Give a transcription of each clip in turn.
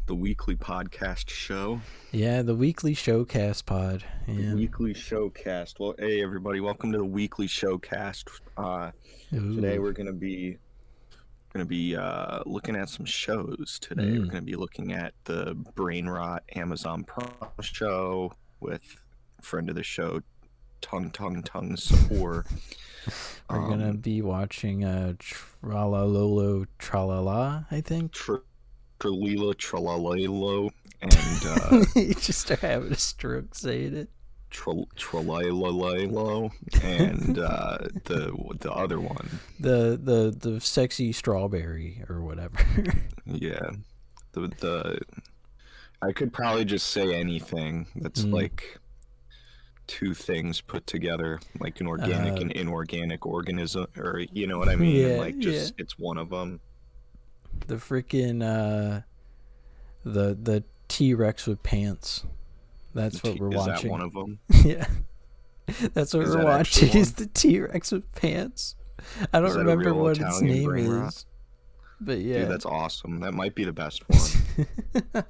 the weekly podcast show. Yeah, the weekly showcast pod. The Yeah. weekly showcast. Well, hey everybody, welcome to the weekly showcast. Today Ooh. we're gonna be looking at some shows. Today we're gonna be looking at the Brain Rot Amazon Prime show with friend of the show, Tongue Sahur. We're gonna be watching Tralalolo Tralala, I think. Tralila Tralalelo and You just start having a stroke saying it. Tralalelo and the other one. The sexy strawberry or whatever. Yeah. The I could probably just say anything that's like two things put together, like an organic and inorganic organism, or you know what I mean? Yeah, and like just it's one of them. The freaking the T-Rex with pants. That's what we're watching. Is that one of them? Yeah. That's what we're watching is the T-Rex with pants. I don't remember what its name is. But yeah. Dude, that's awesome. That might be the best one.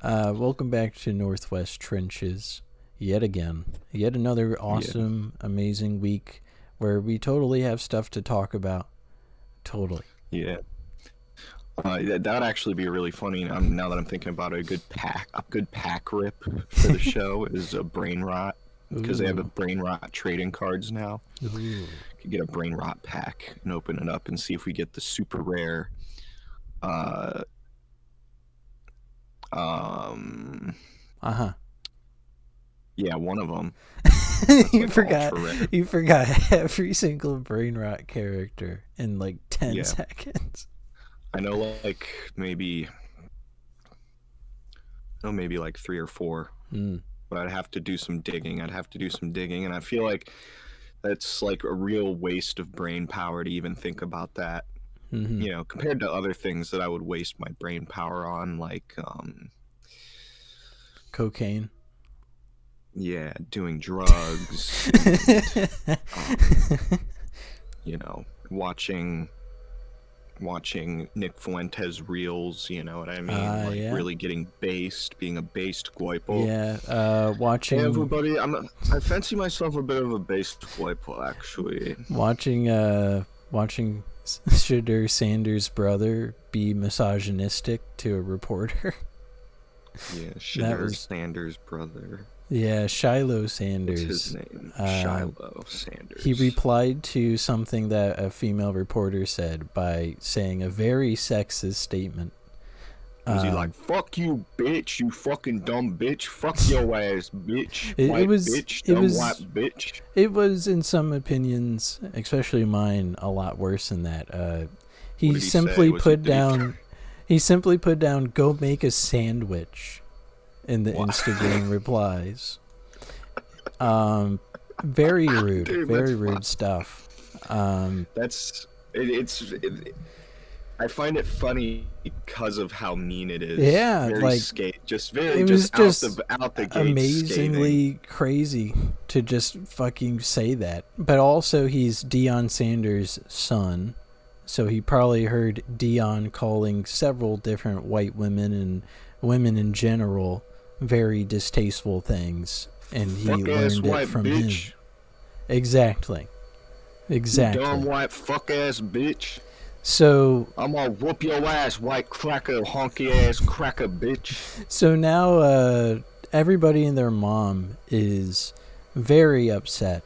Welcome back to Northwest Trenches. Yet again. Yet another awesome, amazing week where we totally have stuff to talk about. Totally. Yeah. That would actually be really funny. Now that I'm thinking about it, a good pack rip for the show is a Brain Rot, because they have a Brain Rot trading cards now. Ooh. You can get a Brain Rot pack and open it up and see if we get the super rare. Yeah, one of them. You forgot every single Brain Rot character in like 10 seconds. I know maybe like 3 or 4. But I'd have to do some digging. And I feel like that's like a real waste of brain power to even think about that. You know, compared to other things that I would waste my brain power on, like cocaine. Yeah, doing drugs. And, you know, watching Nick Fuentes reels, you know what I mean? Really getting based, being a based guipo. Yeah, watching... Hey everybody, I fancy myself a bit of a based guipo, actually. Watching Shadur Sanders' brother be misogynistic to a reporter. Yeah, Shadur Sanders' brother. Yeah, Shiloh Sanders. What's his name? Shiloh Sanders. He replied to something that a female reporter said by saying a very sexist statement. Was he like, fuck you, bitch, you fucking dumb bitch, fuck your ass, bitch, white bitch. It was, in some opinions, especially mine, a lot worse than that. He simply put down, go make a sandwich in the Instagram replies. Very rude, rude stuff. I find it funny because of how mean it is. Yeah, very like out the gate, amazingly crazy to just fucking say that. But also, he's Deion Sanders' son, so he probably heard Deion calling several different white women and women in general very distasteful things, and he learned it from him. Exactly. You dumb white fuck ass bitch. So I'm gonna whoop your ass, white cracker, honky ass cracker bitch. So now everybody and their mom is very upset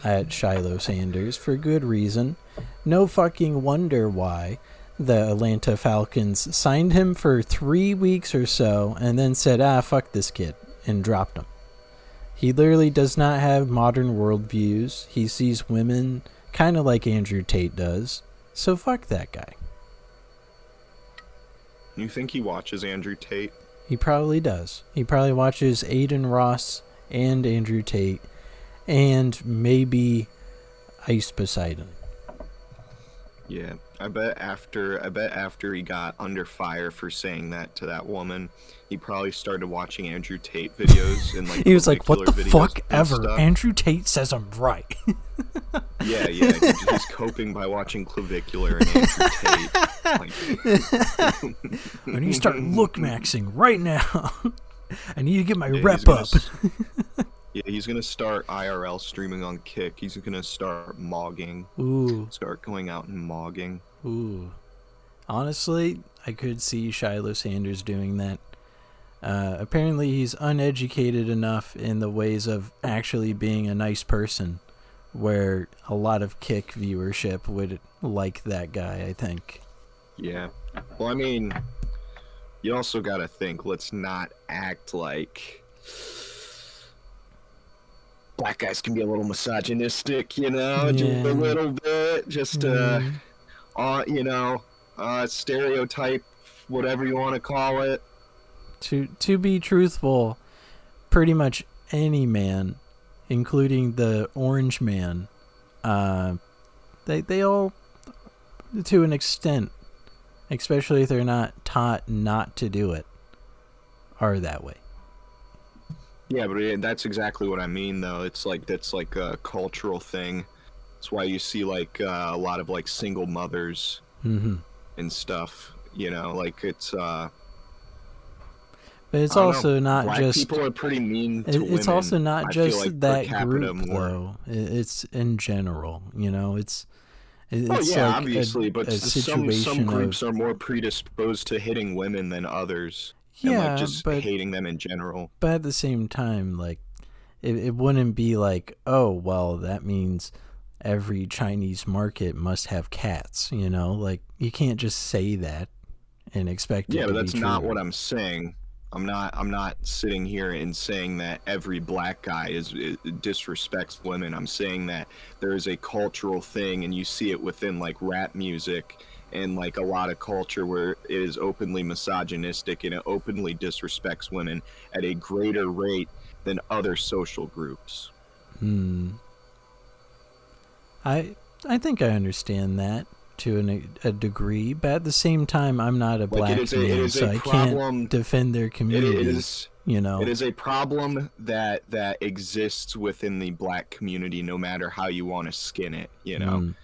at Shiloh Sanders for good reason. No fucking wonder why the Atlanta Falcons signed him for 3 weeks or so and then said, fuck this kid, and dropped him. He literally does not have modern worldviews. He sees women kind of like Andrew Tate does. So fuck that guy. You think he watches Andrew Tate? He probably does. He probably watches Aiden Ross and Andrew Tate and maybe Ice Poseidon. Yeah, I bet after he got under fire for saying that to that woman, he probably started watching Andrew Tate videos and like he was like, "What the fuck ever? Stuff. Andrew Tate says I'm right." Yeah. He's coping by watching Clavicular and Andrew Tate. I need to start look maxing right now. I need to get my Yeah, rep up. Yeah, he's gonna start IRL streaming on Kick. He's gonna start mogging. Ooh. Start going out and mogging. Ooh. Honestly, I could see Shiloh Sanders doing that. Apparently he's uneducated enough in the ways of actually being a nice person, where a lot of Kick viewership would like that guy, I think. Yeah. Well, I mean, you also gotta think, let's not act like black guys can be a little misogynistic, you know, just a little bit, just stereotype, whatever you want to call it. To be truthful, pretty much any man, including the orange man, they all, to an extent, especially if they're not taught not to do it, are that way. Yeah, but that's exactly what I mean, though. It's like that's like a cultural thing. That's why you see like a lot of like single mothers and stuff. You know, like it's. But it's also not Black just people are pretty mean to women. It's also not just like that group, though. It's in general. You know, it's like obviously, but some groups of, are more predisposed to hitting women than others. Yeah, and like just hating them in general. But at the same time, like it wouldn't be like, oh well, that means every Chinese market must have cats. You know, like you can't just say that and expect it to be true. Yeah, but that's not what I'm saying. I'm not sitting here and saying that every black guy disrespects women. I'm saying that there is a cultural thing, and you see it within like rap music and like a lot of culture where it is openly misogynistic and it openly disrespects women at a greater rate than other social groups. I think I understand that to a degree, but at the same time, I'm not a black man, so I can't defend their community. You know, it is a problem that exists within the black community, no matter how you want to skin it. You know,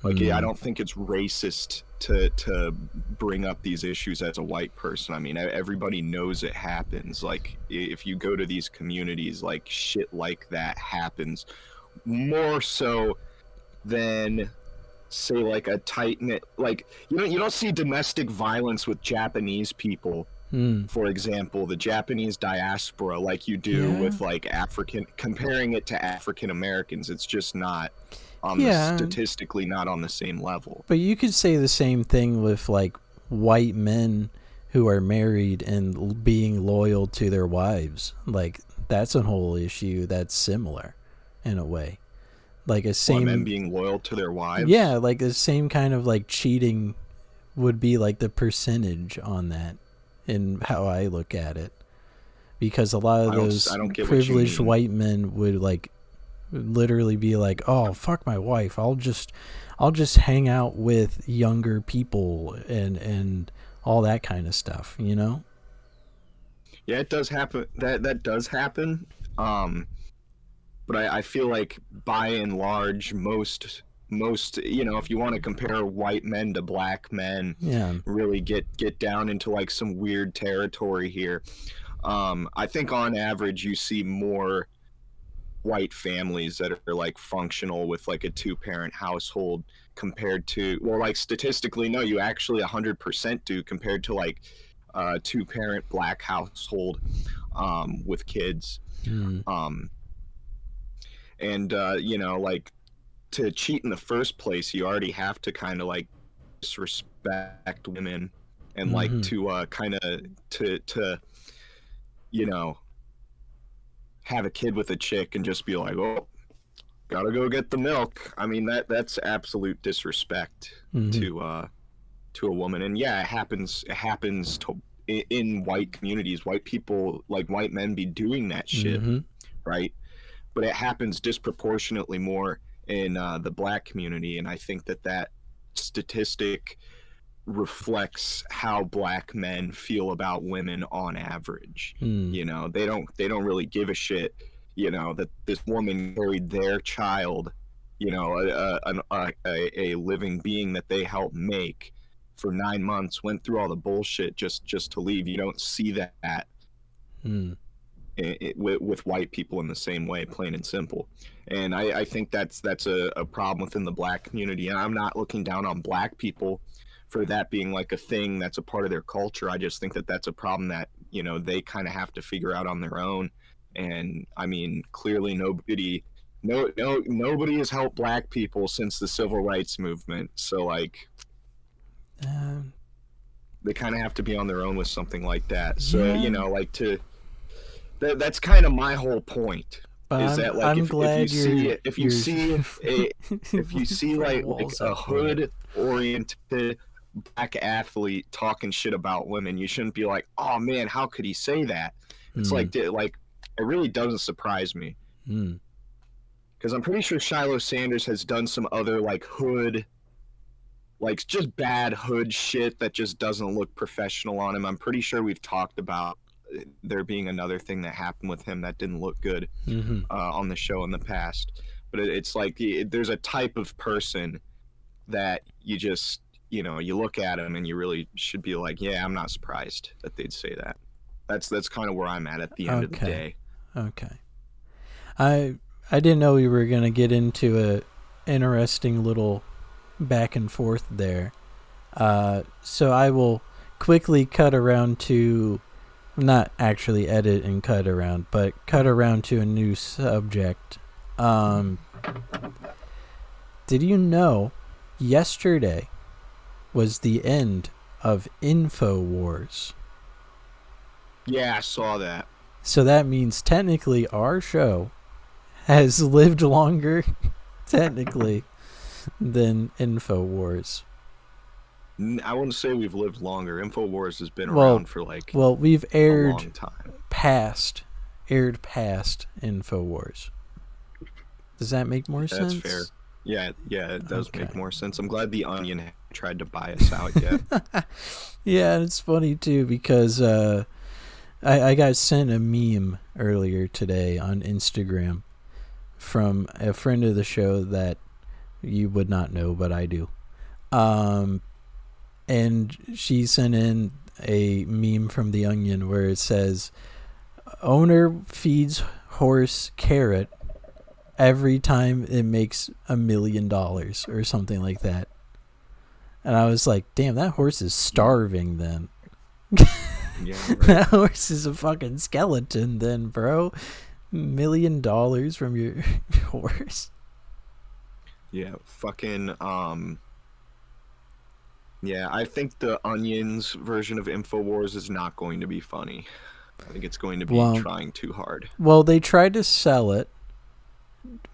I don't think it's racist to bring up these issues as a white person. I mean, everybody knows it happens. Like, if you go to these communities, like shit like that happens more so than, say, like a tight-knit, like you don't see domestic violence with Japanese people, for example, the Japanese diaspora, like you do with like comparing it to African Americans. It's just not statistically not on the same level. But you could say the same thing with like white men who are married and being loyal to their wives. Like that's a whole issue that's similar in a way. Like a same men being loyal to their wives. Yeah, like the same kind of like cheating would be like the percentage on that in how I look at it. Because a lot of those privileged white men would like literally be like, "Oh, fuck my wife. I'll just hang out with younger people and all that kind of stuff, you know?" Yeah, it does happen. That does happen. But I feel like by and large, most if you want to compare white men to black men, really get down into like some weird territory here. I think on average you see more white families that are like functional with like a 2-parent household compared to, well, like statistically, no, you actually 100% do compared to like a 2-parent black household with kids. And like to cheat in the first place, you already have to kind of like disrespect women and like to kind of to have a kid with a chick and just be like, "Oh, gotta go get the milk." I mean, that's absolute disrespect to a woman. And yeah, it happens in white communities. White people, like white men, be doing that shit, right? But it happens disproportionately more in the black community, and I think that statistic reflects how black men feel about women on average. You know, they don't really give a shit, that this woman carried their child, a living being that they helped make for 9 months, went through all the bullshit just to leave. You don't see that with white people in the same way, plain and simple. And I think that's a problem within the black community. And I'm not looking down on black people for that being like a thing that's a part of their culture. I just think that that's a problem that, they kind of have to figure out on their own. And I mean, clearly nobody has helped black people since the civil rights movement. So like they kind of have to be on their own with something like that. So, that's kind of my whole point. But is that like if you see like a hood oriented black athlete talking shit about women, you shouldn't be like, oh man, how could he say that? It's like it really doesn't surprise me, because I'm pretty sure Shiloh Sanders has done some other like hood, like just bad hood shit that just doesn't look professional on him. I'm pretty sure we've talked about there being another thing that happened with him that didn't look good on the show in the past. But it's like there's a type of person that you just, you look at him and you really should be like, yeah, I'm not surprised that they'd say that. That's kind of where I'm at the end of the day. Okay. I didn't know we were going to get into a interesting little back and forth there. So I will quickly cut around to, not actually edit and cut around, but cut around to a new subject. Did you know yesterday was the end of InfoWars? Yeah, I saw that. So that means technically our show has lived longer, technically, than InfoWars. I wouldn't say we've lived longer. InfoWars has been around for we've aired a long time. past InfoWars. Does that make more sense? That's fair. Yeah, it does make more sense. I'm glad the Onion tried to buy us out yet. Yeah, it's funny too because I got sent a meme earlier today on Instagram from a friend of the show that you would not know, but I do. And she sent in a meme from the Onion where it says, owner feeds horse carrot every time it makes $1 million or something like that. And I was like, damn, that horse is starving then. Yeah, right. That horse is a fucking skeleton then, bro. $1 million from your horse. Yeah, fucking yeah, I think the Onion's version of InfoWars is not going to be funny. I think it's going to be trying too hard. Well, they tried to sell it,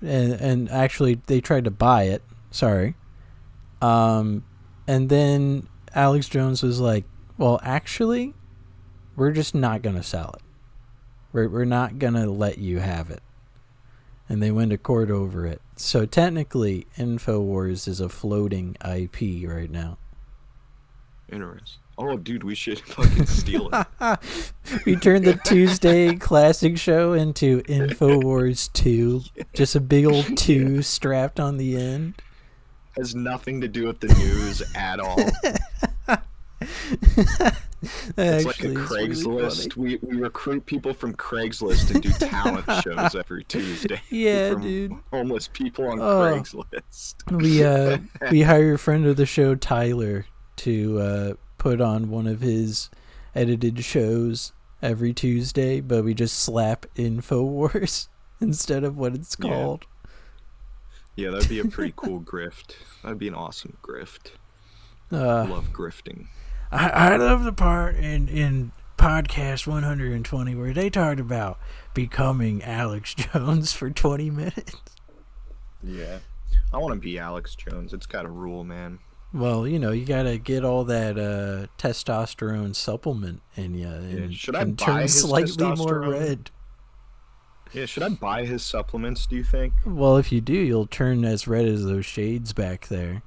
and actually they tried to buy it. Sorry. And then Alex Jones was like, well, actually, we're just not going to sell it. We're not going to let you have it. And they went to court over it. So technically, InfoWars is a floating IP right now. Interesting. Oh, dude, we should fucking steal it. We turned the Tuesday classic show into InfoWars 2. Yeah. Just a big old 2 strapped on the end. Has nothing to do with the news at all. It's like a Craigslist. Really we recruit people from Craigslist and do talent shows every Tuesday. Yeah, from dude. Homeless people on Craigslist. We hire a friend of the show, Tyler, to put on one of his edited shows every Tuesday, but we just slap InfoWars instead of what it's called. Yeah, that'd be a pretty cool grift. That'd be an awesome grift. I love grifting. I love the part in podcast 120 where they talked about becoming Alex Jones for 20 minutes. Yeah. I want to be Alex Jones. It's got a rule, man. Well, you got to get all that testosterone supplement in you and, should I buy turn his slightly more red. Yeah, should I buy his supplements, do you think? Well, if you do, you'll turn as red as those shades back there.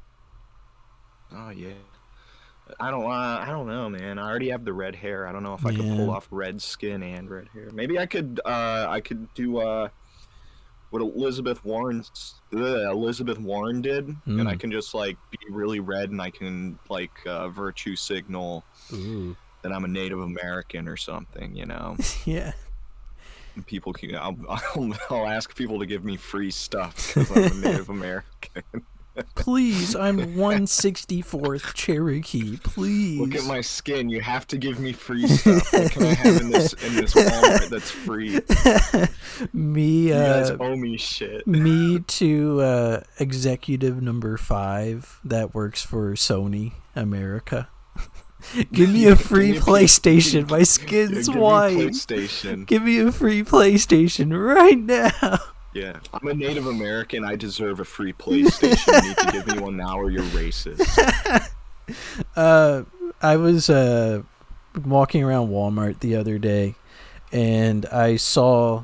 Oh, yeah. I don't know, man. I already have the red hair. I don't know if I could pull off red skin and red hair. Maybe I could do what Elizabeth Warren did, and I can just like be really red, and I can like virtue signal that I'm a Native American or something, you know. Yeah. And people can, I'll ask people to give me free stuff because I'm a Native American. Please, I'm 1/64th Cherokee. Please. Look at my skin. You have to give me free stuff. What can I have in this Walmart that's free? Me, you guys owe me shit. Me to executive number 5 that works for Sony America. Give me a free PlayStation. My skin's white. Give me a free PlayStation right now. Yeah, I'm a Native American. I deserve a free PlayStation. You need to give me one now or you're racist. I was walking around Walmart the other day, and I saw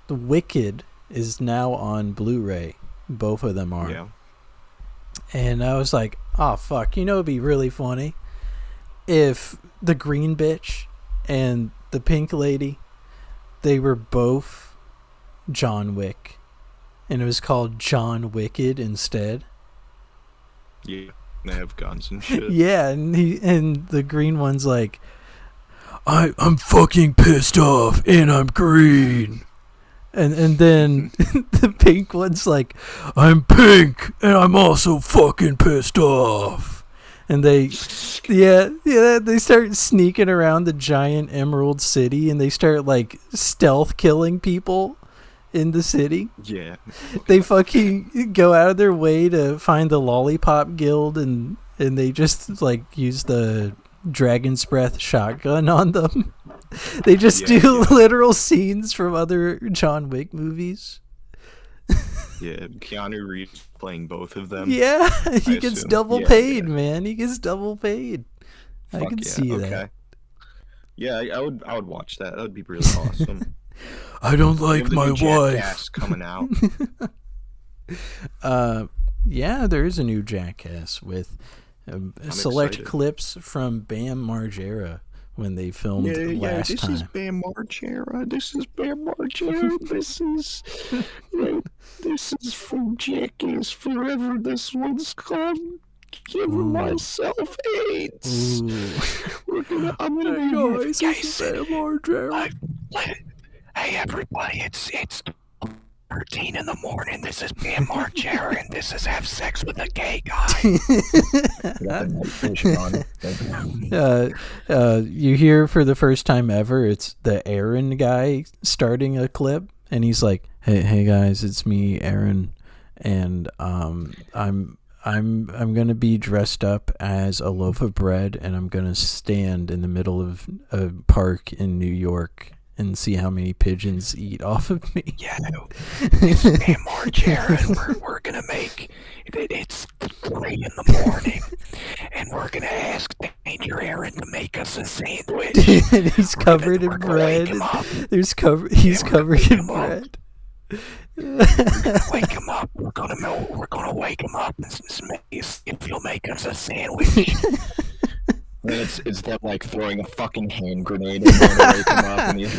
The Wicked is now on Blu-ray. Both of them are. Yeah. And I was like, oh, fuck. You know, it'd be really funny if the green bitch and the pink lady, they were both John Wick, and it was called John Wicked instead. Yeah, they have guns and shit. Yeah, and the green one's like, I'm fucking pissed off, and I'm green. And then the pink one's like, I'm pink, and I'm also fucking pissed off. And they start sneaking around the giant Emerald City, and they start like stealth killing people in the city. Yeah. They fucking go out of their way to find the Lollipop Guild, and they just like use the Dragon's Breath shotgun on them. They just do literal scenes from other John Wick movies. Yeah, Keanu Reeves playing both of them. Yeah, he gets double paid, man. He gets double paid. I can see that. Yeah, I would watch that. That would be really awesome. I don't like my wife. Coming out. Yeah, there is a new Jackass with select excited. Clips from Bam Margera when they filmed last this time. Is Bam Margera. This is Bam Margera. This is from Jackass Forever. This one's called Giving Myself AIDS. I'm gonna be guys, Bam Margera. Hey everybody, it's 13 in the morning. This is Bam Margera, and this is Have Sex with a Gay Guy. You hear for the first time ever, it's the Aaron guy starting a clip, and he's like, "Hey guys, it's me, Aaron, and I'm gonna be dressed up as a loaf of bread, and I'm gonna stand in the middle of a park in New York and see how many pigeons eat off of me." Yeah, it's Bam Margera, and we're gonna make it's 3 in the morning, and we're gonna ask Danger Aaron to make us a sandwich. And he's covered in bread. He's covered in bread. We're gonna wake him up. We're gonna wake him up and if he'll make us a sandwich. And it's them like throwing a fucking hand grenade and trying to wake him up, and he's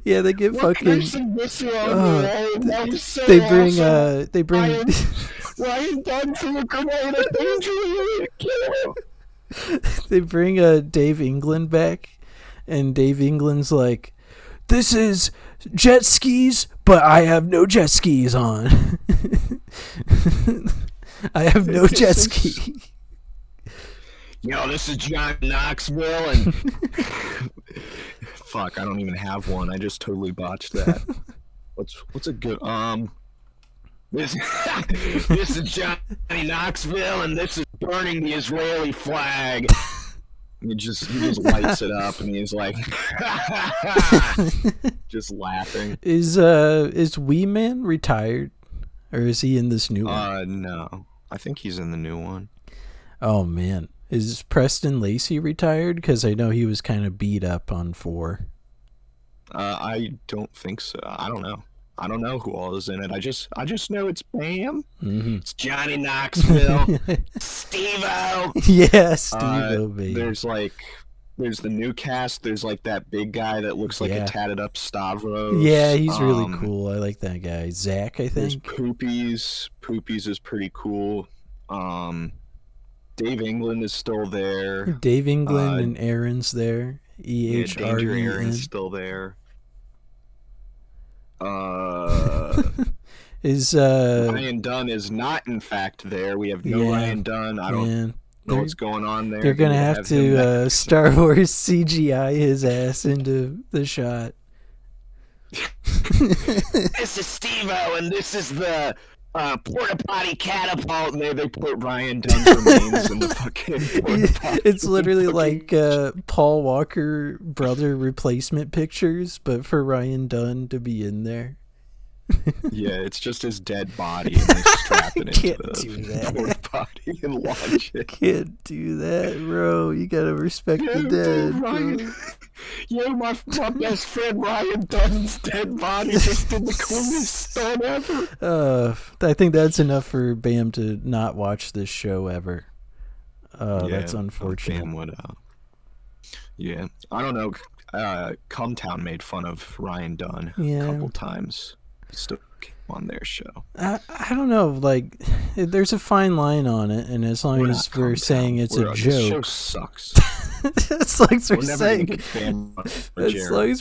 yeah, they get fucking. They bring. Ryan Dunn from a grenade at Danger. They bring Dave England back, and Dave England's like, "This is jet skis, but I have no jet skis on." I have no jet ski. Yo, this is John Knoxville, and fuck, I don't even have one. I just totally botched that. What's a good This is Johnny Knoxville, and this is burning the Israeli flag. He just lights it up, and he's like, just laughing. Is Wee Man retired, or is he in this new one? No, I think he's in the new one. Oh man, is Preston Lacey retired? Because I know he was kind of beat up on 4. I don't think so. I don't know. I don't know who all is in it. I just know it's Bam. Mm-hmm. It's Johnny Knoxville. Steve-O. Yeah, Steve-O, baby. There's like There's the new cast. There's like that big guy that looks like a tatted up Stavros. Yeah, he's really cool. I like that guy. Zach, I think. There's Poopies. Poopies is pretty cool. Dave England is still there. Dave England and Aaron's there. Danger Aaron's still there. Is Ryan Dunn is not in fact there. We have no Ryan Dunn. I don't know what's going on there. They're gonna have to Star Wars CGI his ass into the shot. This is Steve-O, and this is the porta potty catapult, and they put Ryan Dunn's remains in the fucking porta potty. It's literally like Paul Walker brother replacement pictures, but for Ryan Dunn to be in there. Yeah, it's just his dead body, and they strap it into the porta potty and launch it. Can't do that, bro. You gotta respect the dead. Ryan, my best friend Ryan Dunn's dead body just did the coolest stunt ever. I think that's enough for Bam to not watch this show ever. That's unfortunate. Bam would, yeah, I don't know. Cumtown made fun of Ryan Dunn a couple times. Still came on their show. I don't know. Like, there's a fine line on it, and as long as we're saying it's a joke, this show sucks. As long as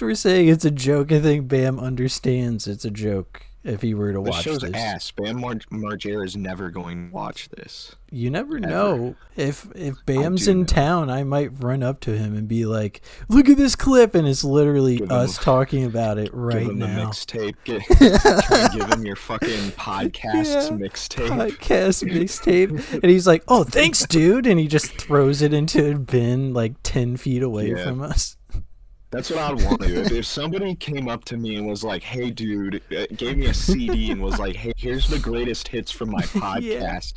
we're saying it's a joke, I think Bam understands it's a joke. If he were to watch this, show's ass. Bam Margera is never going to watch this. You never know. If Bam's in town, I might run up to him and be like, "Look at this clip," and it's literally us talking about it right give him now. The mixtape. Try and give him your fucking podcast mixtape. Podcast mixtape, and he's like, "Oh, thanks, dude," and he just throws it into a bin like 10 feet away from us. That's what I would want to do. If somebody came up to me and was like, "Hey, dude," gave me a CD and was like, "Hey, here's the greatest hits from my podcast,"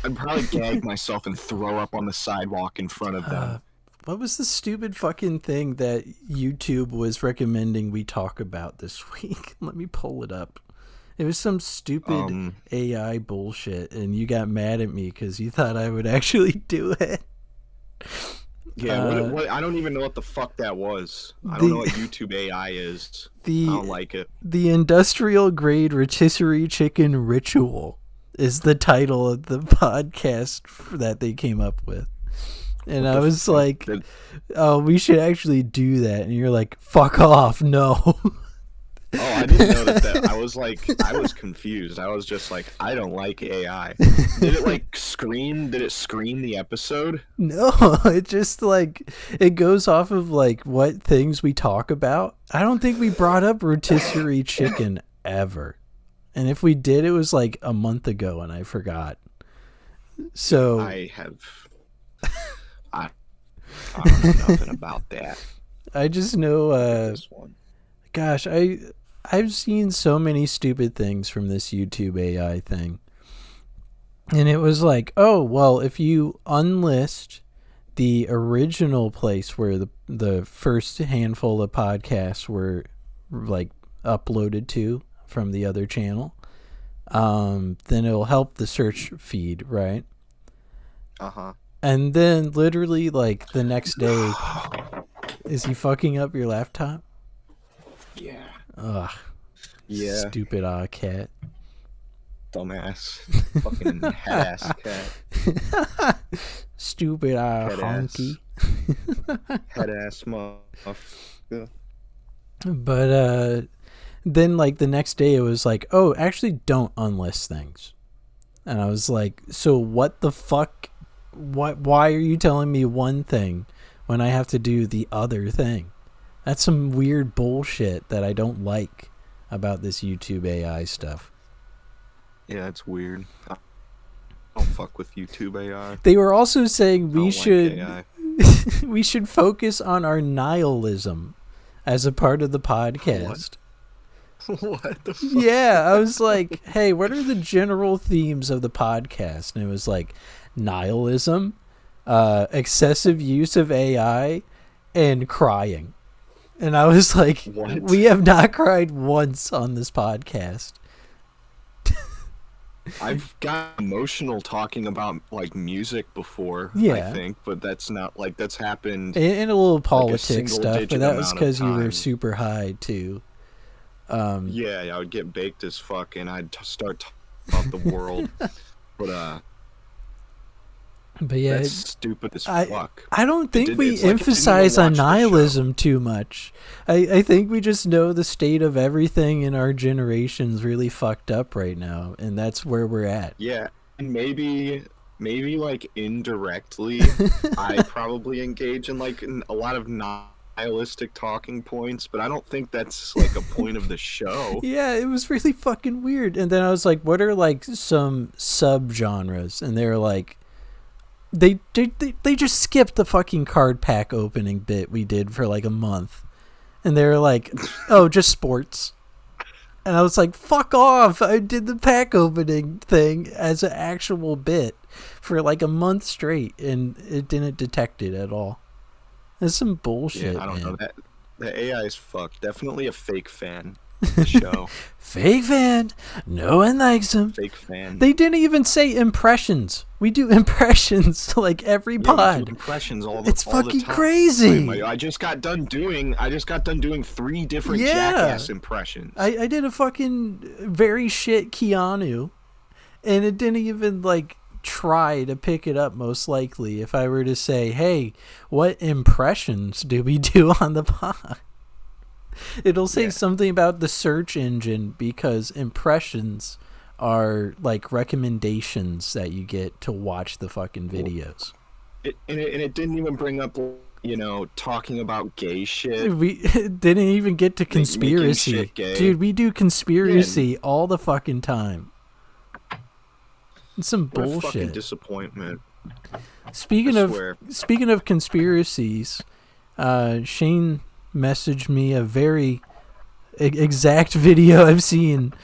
I'd probably gag myself and throw up on the sidewalk in front of them. What was the stupid fucking thing that YouTube was recommending we talk about this week? Let me pull it up. It was some stupid AI bullshit, and you got mad at me because you thought I would actually do it. Yeah, what, I don't even know what the fuck that was. I don't know what YouTube AI is. I don't like it. The industrial grade rotisserie chicken ritual is the title of the podcast that they came up with. And I was like, oh, we should actually do that. And you're like, fuck off, no. Oh, I didn't know that. I was confused. I was just like, I don't like AI. Did it screen the episode? No, it just it goes off of what things we talk about. I don't think we brought up rotisserie chicken ever. And if we did, it was a month ago and I forgot. So I don't know nothing about that. I just know gosh, I've seen so many stupid things from this YouTube AI thing. And it was like, oh, well, if you unlist the original place where the first handful of podcasts were uploaded to from the other channel, then it'll help the search feed, right? Uh-huh. And then literally the next day, is he fucking up your laptop? Yeah. Ugh. Yeah. Stupid cat. Dumbass. Fucking head-ass cat. Stupid honky. Head-ass motherfucker. But then the next day it was like, oh, actually don't unlist things. And I was like, so what the fuck? Why are you telling me one thing when I have to do the other thing? That's some weird bullshit that I don't like about this YouTube AI stuff. Yeah, it's weird. I don't fuck with YouTube AI. They were also saying we should focus on our nihilism as a part of the podcast. What the fuck? Yeah, I was like, hey, what are the general themes of the podcast? And it was nihilism, excessive use of AI, and crying. And I was like, what? We have not cried once on this podcast. I've got emotional talking about like music before, I Yeah. think, but that's not like that's happened And a little like a politics stuff, but single-digit that was amount of because you were times. super high too. Yeah, I would get baked as fuck, and I'd start talking about the world. But yeah, that's stupid as I fuck. I don't think we It's like I didn't even emphasize on watch the show. nihilism too much. I think we just know the state of everything in our generation's really fucked up right now, and that's where we're at. Yeah, and maybe like indirectly, I probably engage in like a lot of nihilistic talking points, but I don't think that's like a point of the show. Yeah, it was really fucking weird. And then I was like, what are like some subgenres? And they were like, they just skipped the fucking card pack opening bit we did for like a month. And they were like, oh, just sports. And I was like, fuck off. I did the pack opening thing as an actual bit for like a month straight, and it didn't detect it at all. That's some bullshit, Yeah, I don't man. know. The AI is fucked. Definitely a fake fan of the show. Fake fan. No one likes him. Fake fan. They didn't even say impressions. We do impressions like every Yeah, we pod. do impressions It's all the fucking time. crazy. I just got done doing 3 different Yeah. Jackass impressions. I did a fucking very shit Keanu, and it didn't even like try to pick it up. Most likely, if I were to say, hey, what impressions do we do on the pod, it'll say something about the search engine, because impressions are like recommendations that you get to watch the fucking videos. It didn't even bring up, talking about gay shit. We didn't even get to conspiracy. Making shit gay. Dude, we do conspiracy all the fucking time. It's some What a bullshit. fucking disappointment. Speaking I of swear. conspiracies, Shane messaged me a very exact video I've seen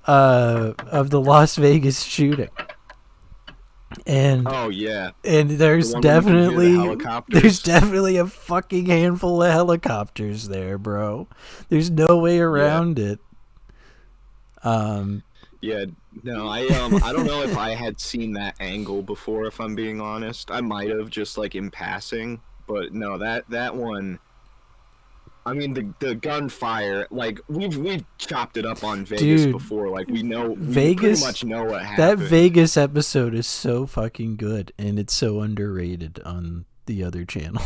of the Las Vegas shooting. And Oh yeah. and there's The one where you can hear the definitely helicopters. a fucking handful of helicopters there, bro. There's no way around it. Yeah, no, I don't know if I had seen that angle before, if I'm being honest. I might have, just like in passing, but no, that one. I mean, the gunfire, like we've chopped it up on Vegas Dude, before. Like we Vegas, pretty much know what that happened. Vegas episode is so fucking good, and it's so underrated on the other channel.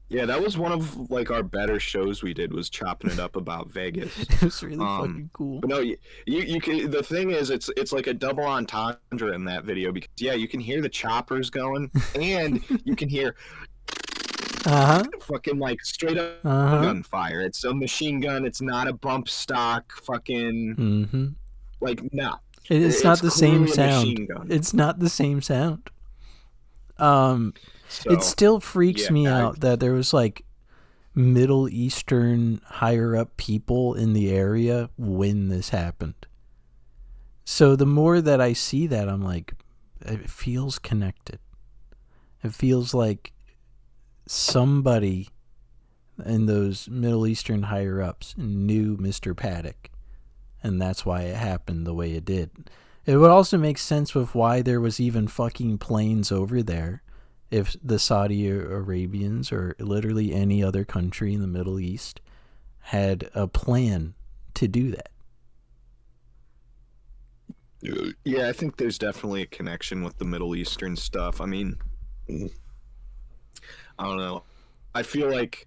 Yeah, that was one of like our better shows we did, was chopping it up about Vegas. It was really fucking cool. But no, you can. The thing is, it's like a double entendre in that video, because you can hear the choppers going, and you can hear fucking like straight up gunfire. It's a machine gun. It's not a bump stock fucking like no. It's not the same clearly a sound. machine gun. It's not the same sound. So, It still freaks yeah, me out that there was like Middle Eastern higher up people in the area when this happened. So the more that I see that, I'm like, it feels connected. It feels like somebody in those Middle Eastern higher ups knew Mr. Paddock, and that's why it happened the way it did. It would also make sense with why there was even fucking planes over there, if the Saudi Arabians or literally any other country in the Middle East had a plan to do that. Yeah, I think there's definitely a connection with the Middle Eastern stuff. I mean, I don't know. I feel like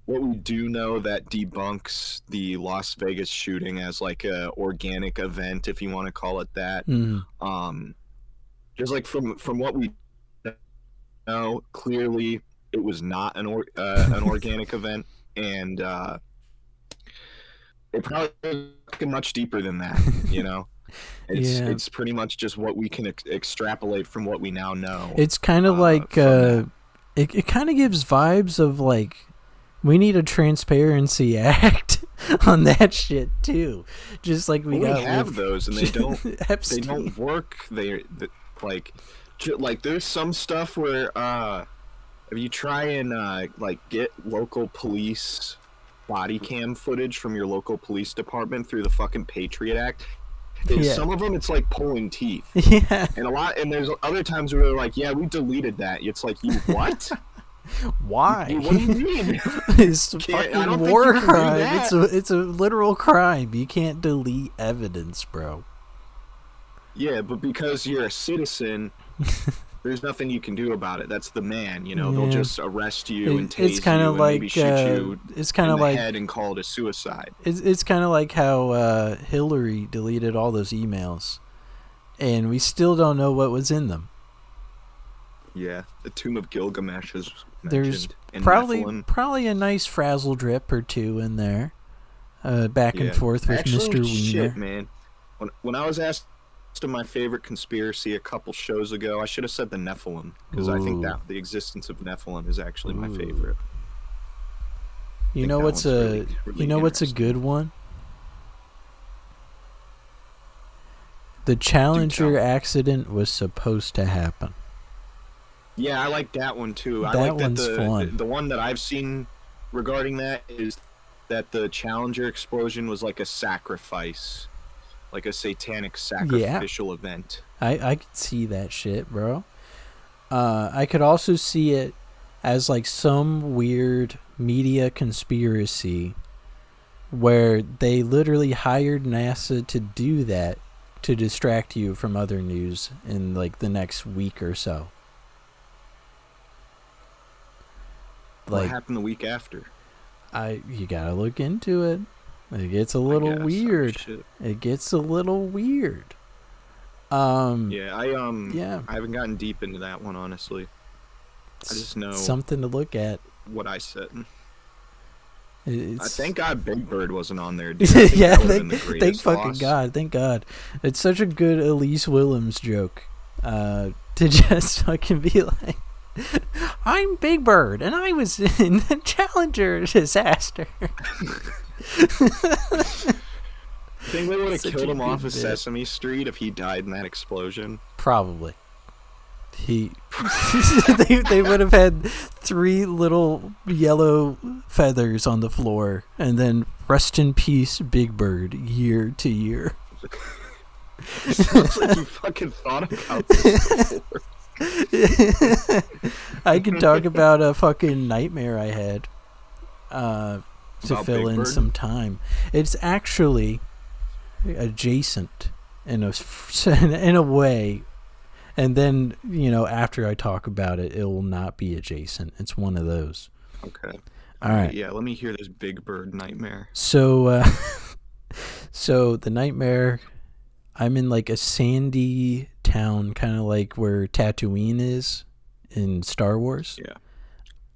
what we do know that debunks the Las Vegas shooting as like a organic event, if you want to call it that. Just like from what we know, clearly it was not an organic event, and it probably was much deeper than that. It's pretty much just what we can extrapolate from what we now know. It's kind of like it kind of gives vibes of like, we need a transparency act on that shit too. Just like we have those, and they don't Epstein. they don't work. Like there's some stuff where if you try and like get local police body cam footage from your local police department through the fucking Patriot Act, Some of them, it's like pulling teeth. Yeah. And there's other times where they're like, yeah, we deleted that. It's like, you what? Why? What do you mean? It's a fucking war crime. It's a literal crime. You can't delete evidence, bro. Yeah, but because you're a citizen, there's nothing you can do about it. That's the man, you know. Yeah. They'll just arrest you and tase you and maybe shoot you in the head and call it a suicide. It's kind of like how Hillary deleted all those emails, and we still don't know what was in them. Yeah, the Tomb of Gilgamesh is There's Nephilim. probably a nice frazzle drip or two in there, back and forth with Mr. Wiener. Shit, man. When I was asked to my favorite conspiracy a couple shows ago, I should have said the Nephilim, because I think that the existence of Nephilim is actually my favorite. You know what's a good one? The Challenger accident was supposed to happen. Yeah, I like that one too. That one's fun. The one that I've seen regarding that is that the Challenger explosion was like a sacrifice. Like a satanic sacrificial event. I could see that shit, bro. I could also see it as like some weird media conspiracy where they literally hired NASA to do that to distract you from other news in like the next week or so. What happened the week after? You gotta look into it. It gets a little weird. It gets a little weird. I haven't gotten deep into that one, honestly. I just know something to look at. What I said. I thank God Big Bird wasn't on there. Dude. Yeah, thank fucking God. Thank God. It's such a good Elise Willems joke. To just fucking be like, I'm Big Bird, and I was in the Challenger disaster. I think they would have killed him off of Sesame Street if he died in that explosion. Probably. They would have had 3 little yellow feathers on the floor, and then rest in peace, Big Bird, year to year. Sounds like you fucking thought about this before. I can talk about a fucking nightmare I had to fill in some time. It's actually adjacent in a way, and then after I talk about it, it will not be adjacent. It's one of those. Okay. All right. Yeah, let me hear this Big Bird nightmare. So the nightmare, I'm in like a sandy town, kind of like where Tatooine is in Star Wars. Yeah.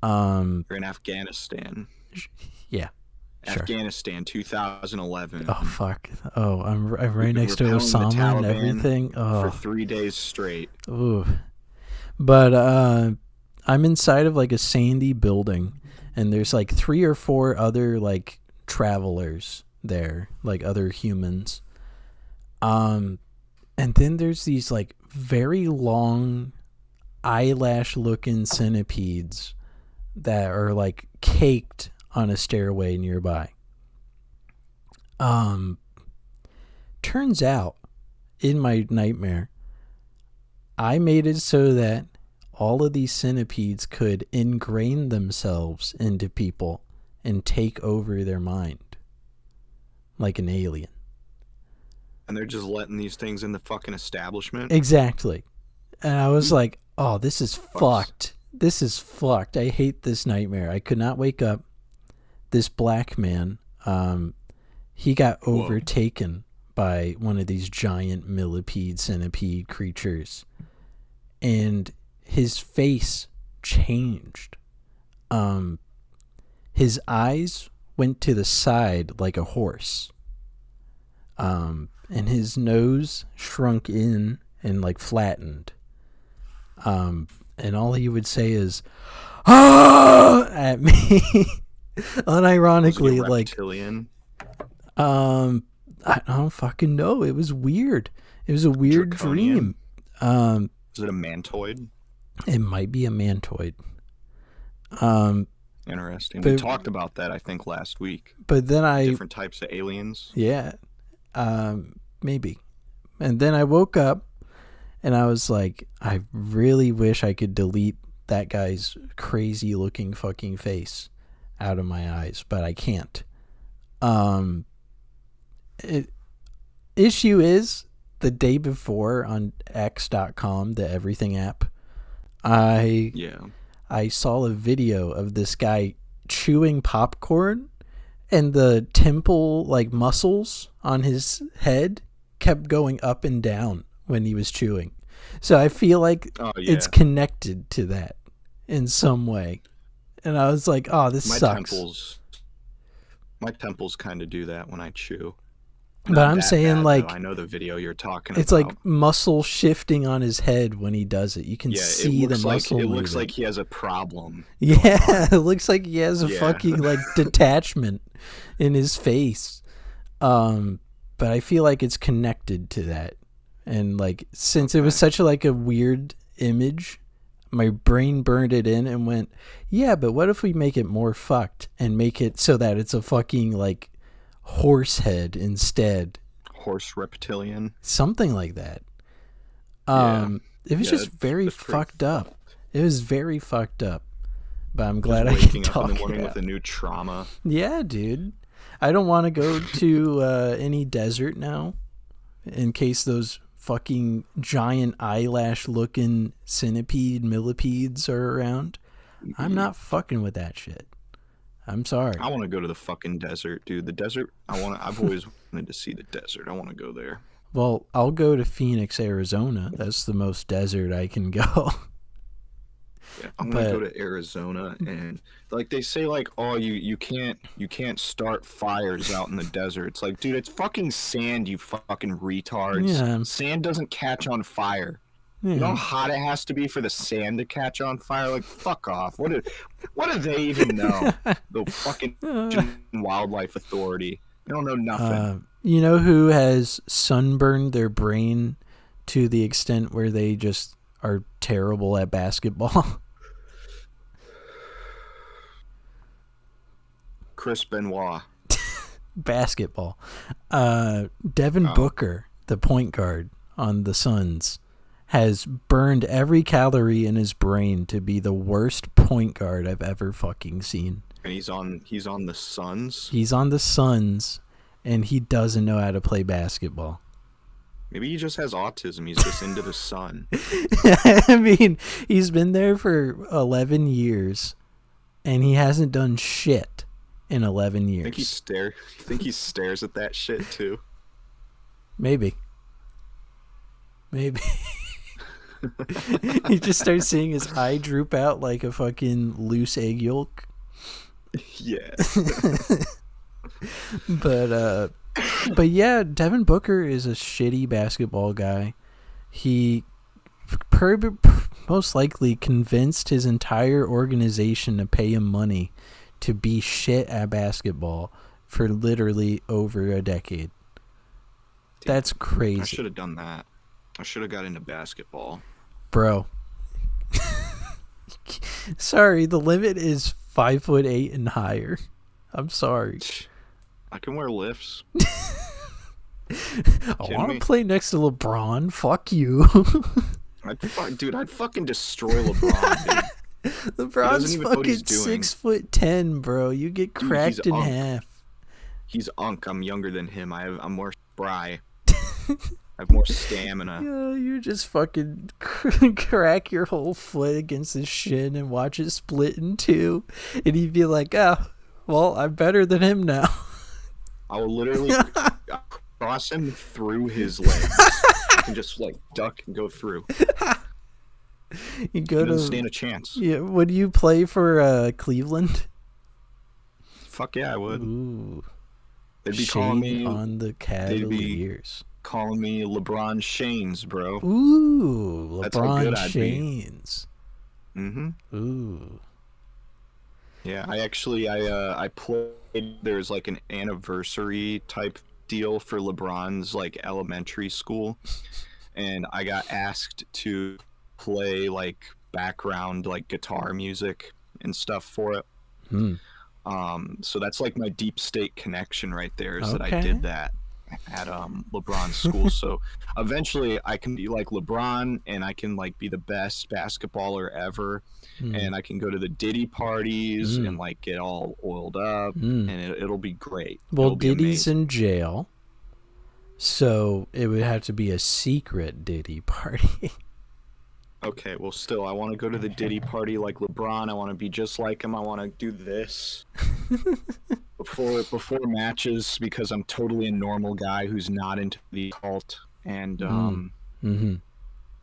You're in Afghanistan. Yeah. Sure. Afghanistan, 2011. Oh fuck! Oh, I'm right next to Osama and everything. Oh. For 3 days straight. Ooh. But I'm inside of like a sandy building, and there's like 3 or 4 other like travelers there, like other humans. And then there's these like very long eyelash looking centipedes that are like caked on a stairway nearby. Turns out in my nightmare, I made it so that all of these centipedes could ingrain themselves into people and take over their mind like an alien. And they're just letting these things in the fucking establishment? Exactly. And I was like, oh, this is fucked. This is fucked. I hate this nightmare. I could not wake up. This black man, he got overtaken by one of these giant millipede centipede creatures. And his face changed. His eyes went to the side like a horse. And his nose shrunk in and like flattened. And all he would say is, "Ah!" at me. Unironically, like, I don't fucking know. It was weird. It was a weird dream. Is it a mantoid? It might be a mantoid. Interesting. We talked about that, I think, last week. But then different types of aliens. Yeah. Maybe. And then I woke up and I was like, I really wish I could delete that guy's crazy looking fucking face out of my eyes, but I can't. Issue is the day before on X.com, the everything app, I saw a video of this guy chewing popcorn, and the temple like muscles on his head kept going up and down when he was chewing. So I feel like it's connected to that in some way. And I was like, oh, this sucks. My temples kind of do that when I chew. But I'm saying bad, like, though. I know the video you're talking about. It's like muscle shifting on his head when he does it. You can see the muscle moving. It looks like he has a problem. Yeah, it looks like he has a fucking like detachment in his face. But I feel like it's connected to that. And like, since it was such a weird image, my brain burned it in and went, yeah, but what if we make it more fucked and make it so that it's a fucking like horse head instead? Horse reptilian? Something like that. It was just very fucked up. It was very fucked up. But I'm glad I can talk up in the morning with a new trauma. Yeah, dude. I don't want to go to any desert now in case those fucking giant eyelash looking centipede millipedes are around. I'm not fucking with that shit. I'm sorry. I want to go to the fucking desert, dude. The desert, I've always wanted to see the desert. I want to go there. Well, I'll go to Phoenix, Arizona. That's the most desert I can go. Yeah, I'm gonna go to Arizona, and like they say, like, oh, you can't start fires out in the desert. It's like, dude, it's fucking sand, you fucking retards. Yeah. Sand doesn't catch on fire. Yeah. You know how hot it has to be for the sand to catch on fire? Like, fuck off. What do they even know? The fucking Wildlife Authority. They don't know nothing. You know who has sunburned their brain to the extent where they just are terrible at basketball? Chris Benoit. Basketball. Devin Booker, the point guard on the Suns, has burned every calorie in his brain to be the worst point guard I've ever fucking seen. And he's on the Suns? He's on the Suns, and he doesn't know how to play basketball. Maybe he just has autism. He's just into the sun. I mean, he's been there for 11 years, and he hasn't done shit in 11 years. Think he stares at that shit, too? Maybe. He just starts seeing his eye droop out like a fucking loose egg yolk. Yeah. But yeah, Devin Booker is a shitty basketball guy. He most likely convinced his entire organization to pay him money to be shit at basketball for literally over a decade. Damn, that's crazy. I should have done that. I should have got into basketball. Bro. Sorry, the limit is 5'8" and higher. I'm sorry. I can wear lifts. I want to play next to LeBron. Fuck you. I'd fucking destroy LeBron, dude. LeBron's fucking 6'10", bro. You get cracked in half. He's unk. I'm younger than him. I'm more spry. I have more stamina. Yeah, you just fucking crack your whole foot against his shin and watch it split in two, and he'd be like, "Oh, well, I'm better than him now." I will literally cross him through his legs. I can just like duck and go through. You go to stand a chance. Yeah, would you play for Cleveland? Fuck yeah, I would. Ooh, they'd be calling me on the Cavaliers. Calling me LeBron Shanes, bro. Ooh, LeBron Shanes. Mm-hmm. Ooh. Yeah, I played. There's like an anniversary type deal for LeBron's like elementary school, and I got asked to play like background like guitar music and stuff for it. So that's like my deep state connection right there is that I did that. at LeBron's school. So eventually I can be like LeBron and I can like be the best basketballer ever. And I can go to the Diddy parties and like get all oiled up and it'll be great. Well, it'll be Diddy's amazing. in jail, so it would have to be a secret Diddy party. Okay, well, still, I want to go to the Diddy party like LeBron. I want to be just like him. I want to do this before matches because I'm totally a normal guy who's not into the cult. And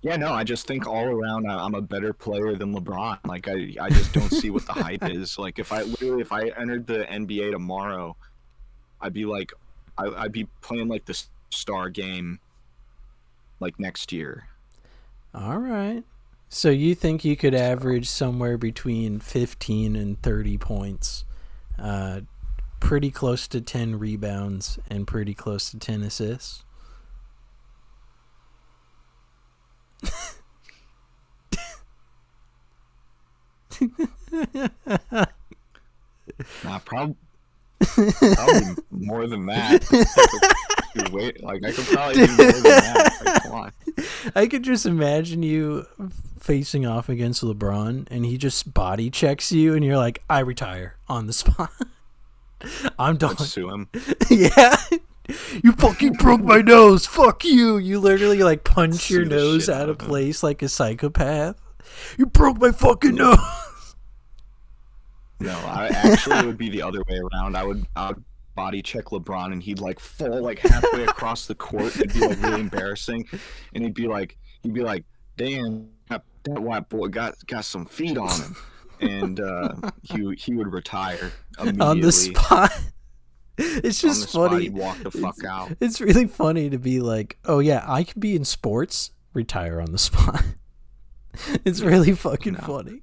yeah, no, I just think all around I'm a better player than LeBron. Like I just don't see what the hype is. Like if I entered the NBA tomorrow, I'd be like, I'd be playing like the star game, like next year. All right. So you think you could average somewhere between 15 and 30 points, pretty close to 10 rebounds, and pretty close to 10 assists? Nah, probably more than that. Wait, like I could probably do more than that. Like, come on. I could just imagine you facing off against LeBron, and he just body checks you, and you're like, "I retire on the spot. I'm done." Let's sue him. Yeah. You fucking broke my nose. Fuck you. You literally like punch your nose out of place like a psychopath. You broke my fucking nose. No, it would be the other way around. I would body check LeBron and he'd like fall like halfway across the court. It'd be like really embarrassing, and he'd be like, "Damn, that white boy got some feet on him," and he would retire immediately on the spot. It's just funny. He'd walk the fuck out. It's really funny to be like, "Oh yeah, I can be in sports, retire on the spot." It's really fucking funny.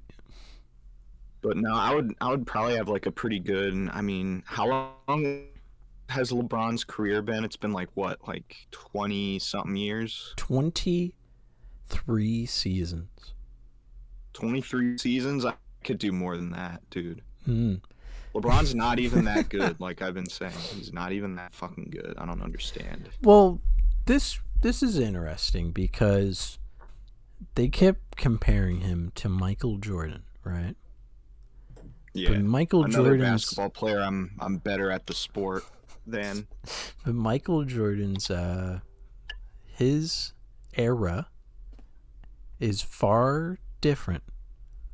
But no, I would probably have like a pretty good. I mean, how long has LeBron's career been? It's been like what, like 20-something years? 23 seasons. 23 seasons? I could do more than that, dude. LeBron's not even that good, like I've been saying. He's not even that fucking good. I don't understand. Well, this is interesting because they kept comparing him to Michael Jordan, right? Yeah, but Michael another Jordan's basketball player. I'm better at the sport than. But Michael Jordan's his era is far different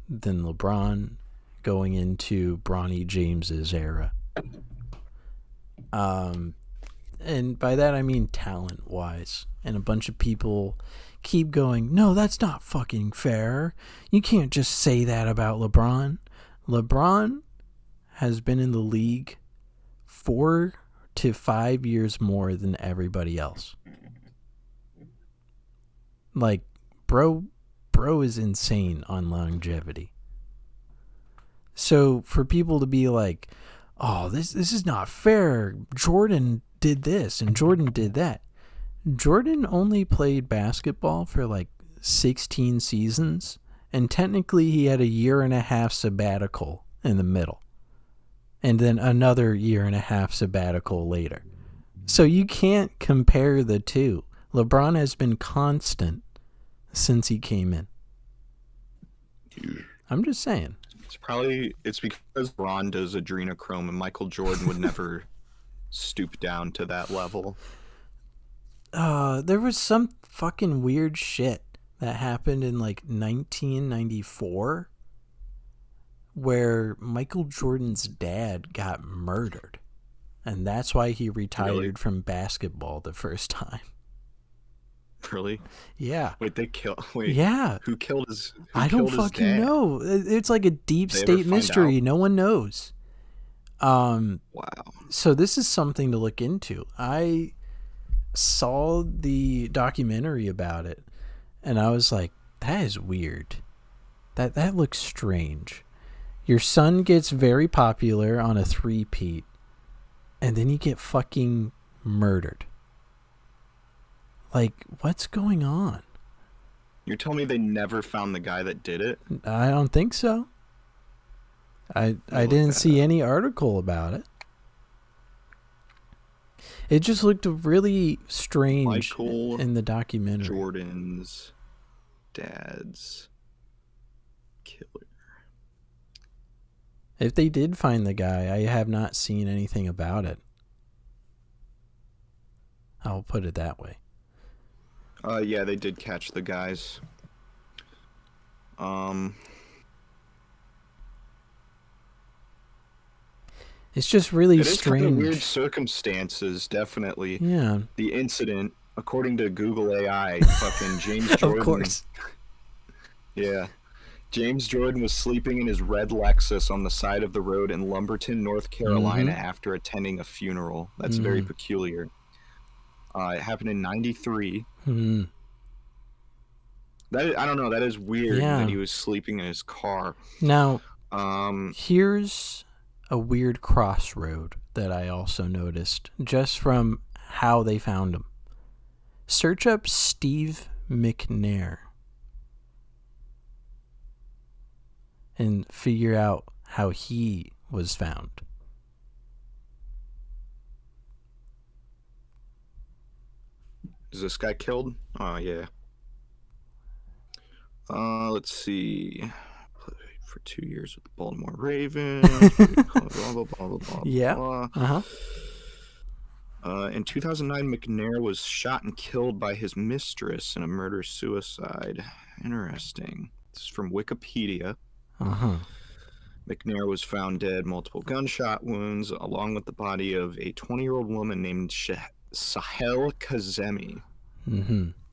than LeBron going into Bronny James's era. And by that I mean talent wise. And a bunch of people keep going, "No, that's not fucking fair. You can't just say that about LeBron." LeBron has been in the league 4 to 5 years more than everybody else. Like, bro is insane on longevity. So for people to be like, "Oh, this is not fair. Jordan did this and Jordan did that." Jordan only played basketball for like 16 seasons. And technically he had a 1.5 year sabbatical in the middle. And then another 1.5 year sabbatical later. So you can't compare the two. LeBron has been constant since he came in. I'm just saying. It's because Ron does adrenochrome and Michael Jordan would never stoop down to that level. There was some fucking weird shit that happened in like 1994 where Michael Jordan's dad got murdered. And that's why he retired from basketball the first time. Really? Yeah. Wait, yeah. Who killed his I don't fucking know. It's like a deep state mystery. No one knows. Wow. So this is something to look into. I saw the documentary about it. And I was like, that is weird. That looks strange. Your son gets very popular on a 3-peat, and then you get fucking murdered. Like, what's going on? You're telling me they never found the guy that did it? I don't think so. I didn't see any article about it. It just looked really strange Michael in the documentary. Jordan's dad's killer. If they did find the guy, I have not seen anything about it. I'll put it that way. Yeah, they did catch the guys. It's just really it is strange. Kind of weird circumstances, definitely. Yeah. The incident, according to Google AI, fucking James Jordan. Of course. Yeah. James Jordan was sleeping in his red Lexus on the side of the road in Lumberton, North Carolina, after attending a funeral. That's very peculiar. It happened in '93. I don't know. That is weird that he was sleeping in his car. Now, here's a weird crossroad that I also noticed just from how they found him. Search up Steve McNair and figure out how he was found. Is this guy killed? Oh, yeah. Let's see. For 2 years with the Baltimore Ravens. Yeah. In 2009, McNair was shot and killed by his mistress in a murder-suicide. Interesting. This is from Wikipedia. McNair was found dead, multiple gunshot wounds, along with the body of a 20-year-old woman named Sahel Kazemi.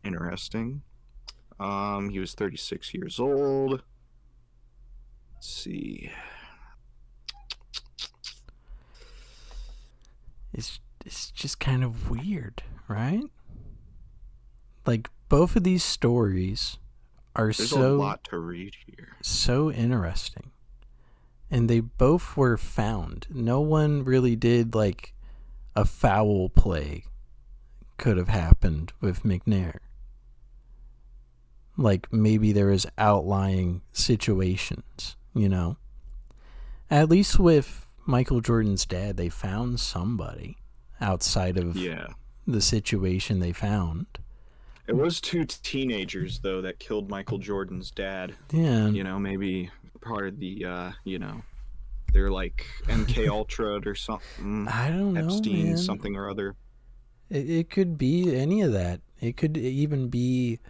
Interesting. He was 36 years old. Let's see. It's just kind of weird, right? Like, both of these stories are There's a lot to read here. So interesting. And they both were found. No one really did, like, a foul play could have happened with McNair. Like, maybe there was outlying situations, you know? At least with Michael Jordan's dad, they found somebody outside of the situation they found. It was 2 teenagers, though, that killed Michael Jordan's dad. Yeah. You know, maybe part of the, you know, they're like MK Ultra or something. I don't know, Epstein, man. something or other. It could be any of that. It could even be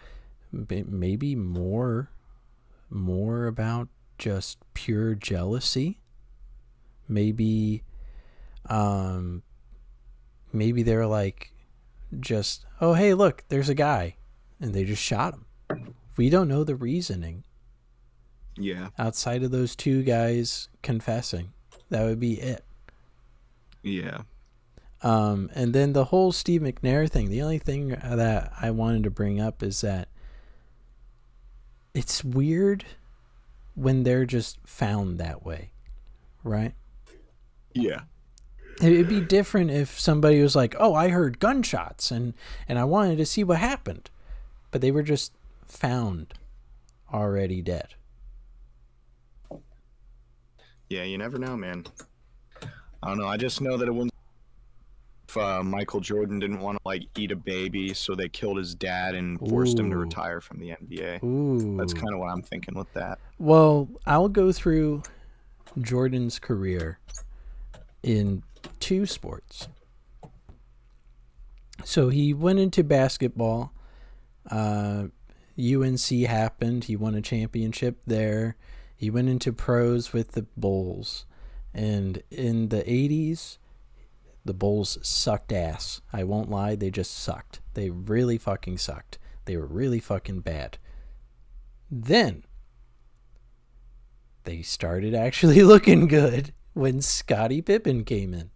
maybe more about just pure jealousy. Maybe they're like, just, oh, hey, look, there's a guy, and they just shot him. We don't know the reasoning. Yeah. Outside of those 2 guys confessing, that would be it. Yeah. And then the whole Steve McNair thing, the only thing that I wanted to bring up is that it's weird when they're just found that way, right? Yeah. It'd be different if somebody was like, oh, I heard gunshots and I wanted to see what happened. But they were just found already dead. Yeah, you never know, man. I don't know. I just know that it wouldn't. If Michael Jordan didn't want to like eat a baby, so they killed his dad and forced him to retire from the NBA. That's kind of what I'm thinking with that. Well, I'll go through Jordan's career in 2 sports. So he went into basketball. UNC happened. He won a championship there. He went into pros with the Bulls. And in the 80s, the Bulls sucked ass. I won't lie, they just sucked. They really fucking sucked. They were really fucking bad. Then they started actually looking good when Scottie Pippen came in.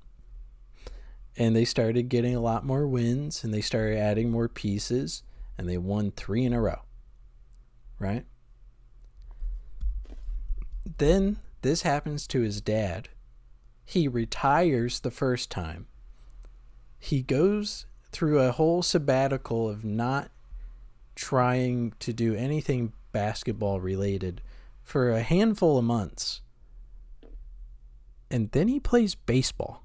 And they started getting a lot more wins, and they started adding more pieces, and they won 3 in a row. Right? Then this happens to his dad. He retires the first time. He goes through a whole sabbatical of not trying to do anything basketball related for a handful of months. And then he plays baseball.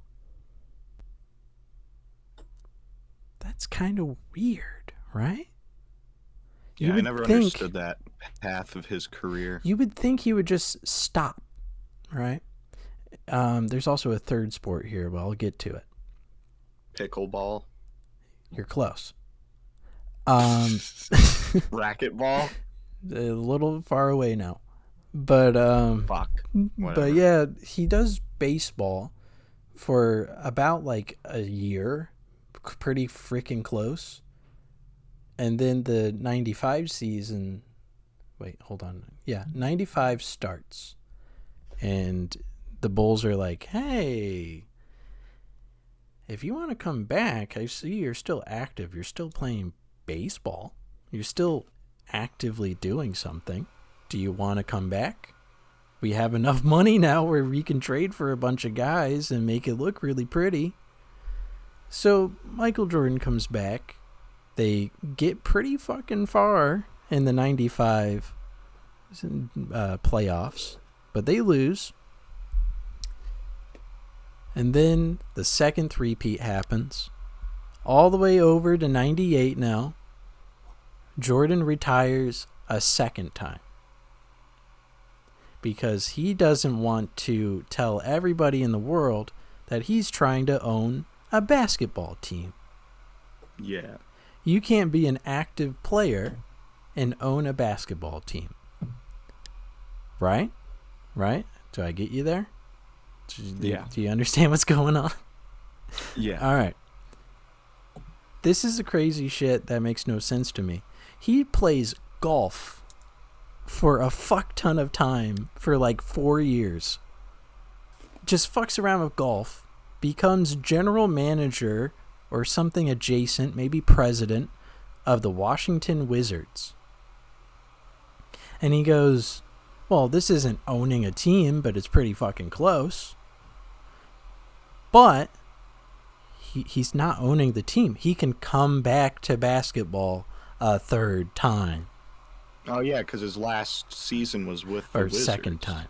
That's kind of weird, right? Yeah, I never understood that path of his career. You would think he would just stop, right? There's also a third sport here, but I'll get to it. Pickleball. You're close. Racquetball. A little far away now, but Fuck. Whatever. But yeah, he does baseball for about like a year, pretty freaking close. And then the 95 season, wait, hold on. Yeah, 95 starts. And the Bulls are like, hey, if you want to come back, I see you're still active. You're still playing baseball. You're still actively doing something. Do you want to come back? We have enough money now where we can trade for a bunch of guys and make it look really pretty. So Michael Jordan comes back. They get pretty fucking far in the 95 playoffs, but they lose. And then the second three-peat happens. All the way over to 98 now. Jordan retires a second time. Because he doesn't want to tell everybody in the world that he's trying to own a basketball team. Yeah. You can't be an active player and own a basketball team. Right? Right? Do I get you there? Yeah. Do you understand what's going on? Yeah. All right. This is the crazy shit that makes no sense to me. He plays golf for a fuck ton of time for like 4 years. Just fucks around with golf, becomes general manager or something adjacent, maybe president of the Washington Wizards. And he goes, well, this isn't owning a team, but it's pretty fucking close. But he's not owning the team. He can come back to basketball a third time. Oh, yeah, because his last season was with the Wizards. Second time.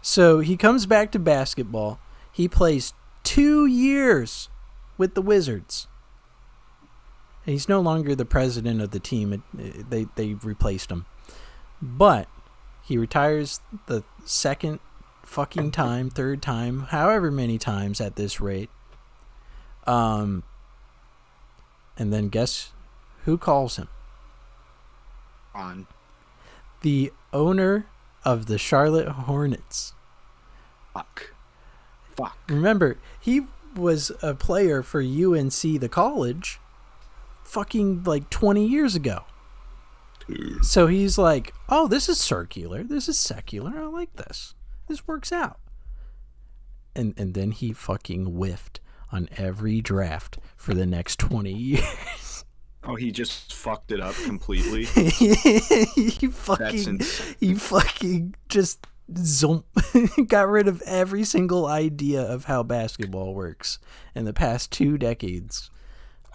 So he comes back to basketball. He plays 2 years with the Wizards. And he's no longer the president of the team. They replaced him. But he retires the second fucking time, third time, however many times at this rate. And then guess who calls him? On. The owner of the Charlotte Hornets. Fuck. Remember, he was a player for UNC, the college, fucking like 20 years ago. So he's like, oh, this is circular. This is secular. I like this. This works out. And then he fucking whiffed on every draft for the next 20 years. Oh, he just fucked it up completely. he fucking just got rid of every single idea of how basketball works in the past 2 decades.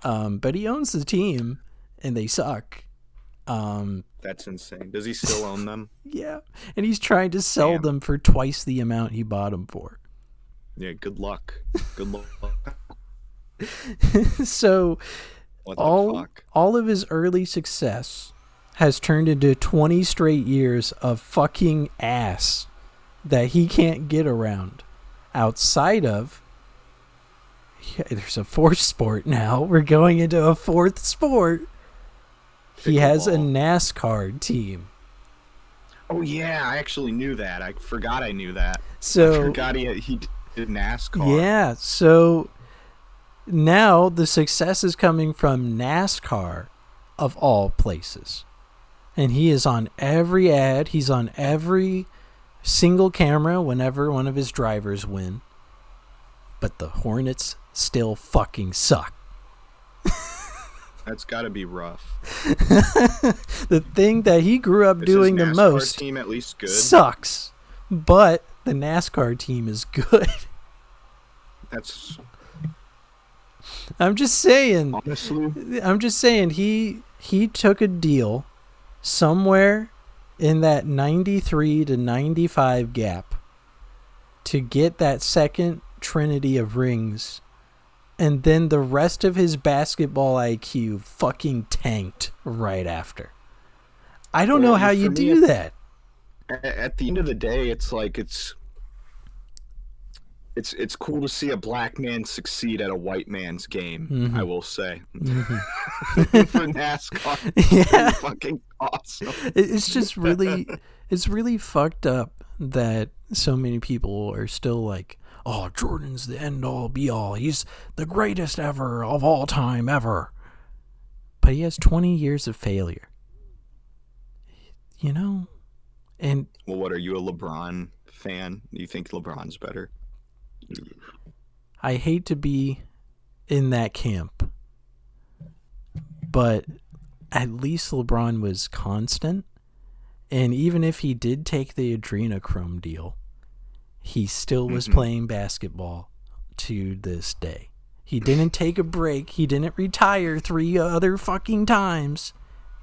But he owns the team, and they suck. That's insane. Does he still own them? Yeah, and he's trying to sell them for twice the amount he bought them for. Yeah, good luck. Good luck. So all of his early success has turned into 20 straight years of fucking ass that he can't get around. Outside of, there's a fourth sport now. We're going into a fourth sport. He has a NASCAR team. Oh, yeah, I actually knew that. I forgot I knew that. So I forgot he did NASCAR. Yeah, so now the success is coming from NASCAR, of all places. And he is on every ad. He's on every single camera whenever one of his drivers win. But the Hornets still fucking suck. That's got to be rough. The thing that he grew up doing the most team at least good? Sucks. But the NASCAR team is good. That's... I'm just saying. Honestly? I'm just saying he took a deal somewhere in that 93 to 95 gap to get that second trinity of rings And then the rest of his basketball IQ fucking tanked right after. I don't know how you do that. At the end of the day, it's like it's cool to see a black man succeed at a white man's game. Mm-hmm. I will say, Mm-hmm. for NASCAR, it's pretty fucking awesome. It's just really, it's really fucked up that so many people are still like, "Oh, Jordan's the end all be all. He's the greatest ever of all time ever." But he has 20 years of failure. You know, and well, what are you, a LeBron fan? Do you think LeBron's better? I hate to be in that camp, but at least LeBron was constant. And even if he did take the adrenochrome deal, he still was playing basketball to this day. He didn't take a break. He didn't retire 3 other fucking times.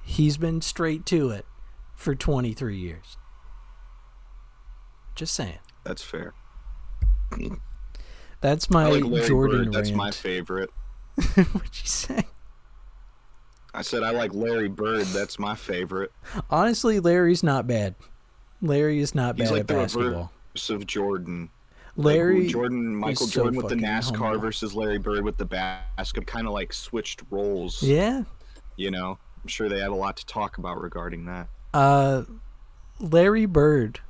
He's been straight to it for 23 years. Just saying. That's fair. That's my Jordan Bird. That's rant. my favorite. What'd you say? I said I like Larry Bird. That's my favorite. Honestly, Larry's not bad. Larry is not bad He's like at the basketball. reverse of Jordan. Larry, like Michael Jordan with the NASCAR humble. versus Larry Bird with the basket, kind of like switched roles. Yeah. You know, I'm sure they had a lot to talk about regarding that. Larry Bird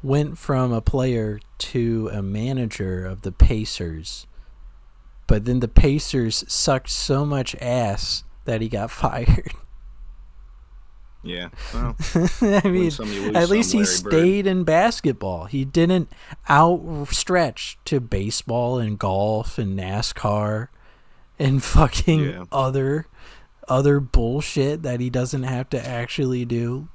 went from a player to a manager of the Pacers, but then the Pacers sucked so much ass that he got fired. Yeah, well, I mean, at least he stayed in basketball. He didn't outstretch to baseball and golf and NASCAR and fucking other bullshit that he doesn't have to actually do.